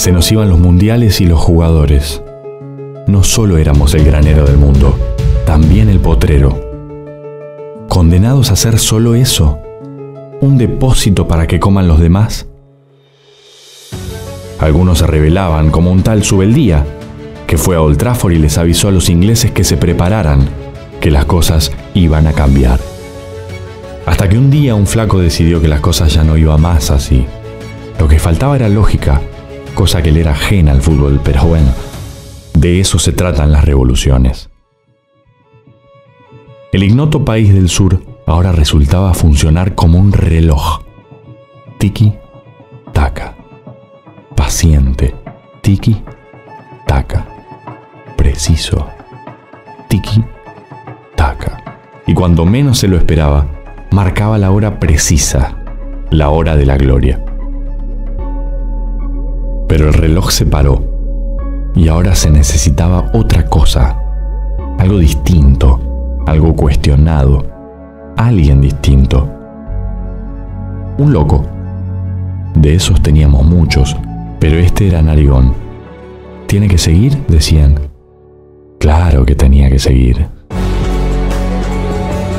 Se nos iban los mundiales y los jugadores. No solo éramos el granero del mundo, también el potrero. ¿Condenados a ser solo eso? ¿Un depósito para que coman los demás? Algunos se rebelaban, como un tal Subeldía, que fue a Old Trafford y les avisó a los ingleses que se prepararan, que las cosas iban a cambiar. Hasta que un día un flaco decidió que las cosas ya no iban más así. Lo que faltaba era lógica, cosa que le era ajena al fútbol, pero bueno, de eso se tratan las revoluciones. El ignoto país del sur ahora resultaba funcionar como un reloj. Tiki, taca. Paciente. Tiki, taca. Preciso. Tiki, taca. Y cuando menos se lo esperaba, marcaba la hora precisa, la hora de la gloria. Pero el reloj se paró y ahora se necesitaba otra cosa, algo distinto, algo cuestionado, alguien distinto. Un loco. De esos teníamos muchos, pero este era narigón. ¿Tiene que seguir?, decían. Claro que tenía que seguir.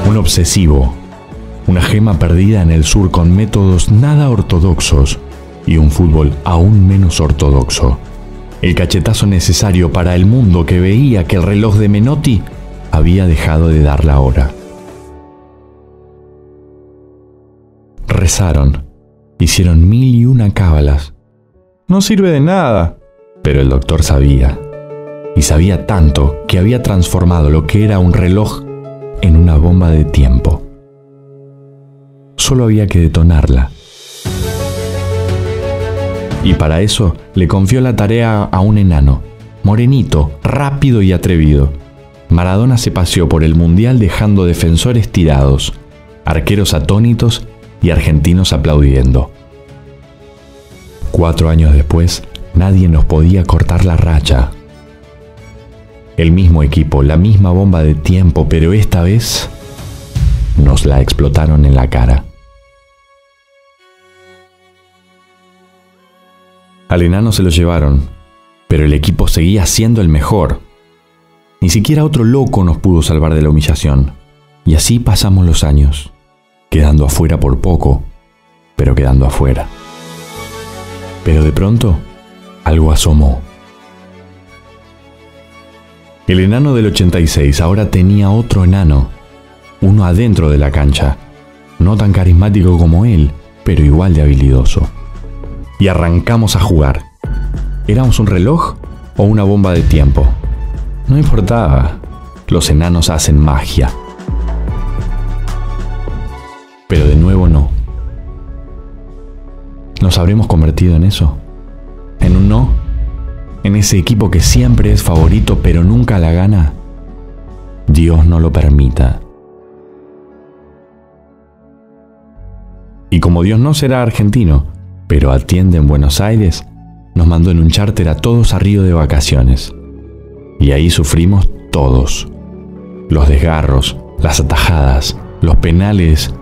Un obsesivo, una gema perdida en el sur con métodos nada ortodoxos y un fútbol aún menos ortodoxo. El cachetazo necesario para el mundo que veía que el reloj de Menotti había dejado de dar la hora. Rezaron, hicieron 1001 cábalas. No sirve de nada. Pero el doctor sabía, y sabía tanto que había transformado lo que era un reloj en una bomba de tiempo. Solo había que detonarla. Y para eso le confió la tarea a un enano, morenito, rápido y atrevido. Maradona se paseó por el mundial dejando defensores tirados, arqueros atónitos y argentinos aplaudiendo. 4 años después, nadie nos podía cortar la racha. El mismo equipo, la misma bomba de tiempo, pero esta vez nos la explotaron en la cara. Al enano se lo llevaron, pero el equipo seguía siendo el mejor. Ni siquiera otro loco nos pudo salvar de la humillación. Y así pasamos los años, quedando afuera por poco, pero quedando afuera. Pero de pronto, algo asomó. El enano del 86 ahora tenía otro enano, uno adentro de la cancha, no tan carismático como él, pero igual de habilidoso. Y arrancamos a jugar. ¿Éramos un reloj o una bomba de tiempo? No importaba, los enanos hacen magia. Pero de nuevo no. ¿Nos habremos convertido en eso? ¿En un no? ¿En ese equipo que siempre es favorito pero nunca la gana? Dios no lo permita. Y como Dios no será argentino, pero atiende en Buenos Aires, nos mandó en un charter a todos a Río de vacaciones. Y ahí sufrimos todos. Los desgarros, las atajadas, los penales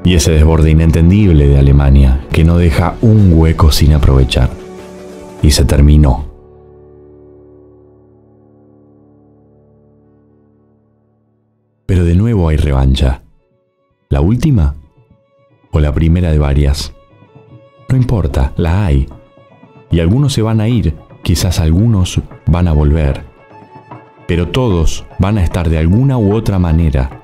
y ese desborde inentendible de Alemania que no deja un hueco sin aprovechar. Y se terminó. Pero de nuevo hay revancha. ¿La última? ¿O la primera de varias? No importa, la hay. Y algunos se van a ir, quizás algunos van a volver. Pero todos van a estar de alguna u otra manera.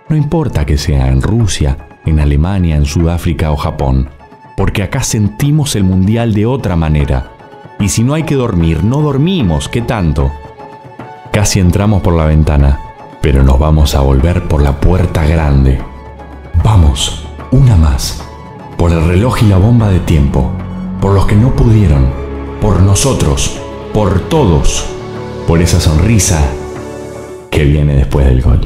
No importa que sea en Rusia, en Alemania, en Sudáfrica o Japón, porque acá sentimos el mundial de otra manera. Y si no hay que dormir, no dormimos, ¿qué tanto? Casi entramos por la ventana, pero nos vamos a volver por la puerta grande. Vamos, una más. Por el reloj y la bomba de tiempo, por los que no pudieron, por nosotros, por todos, por esa sonrisa que viene después del gol.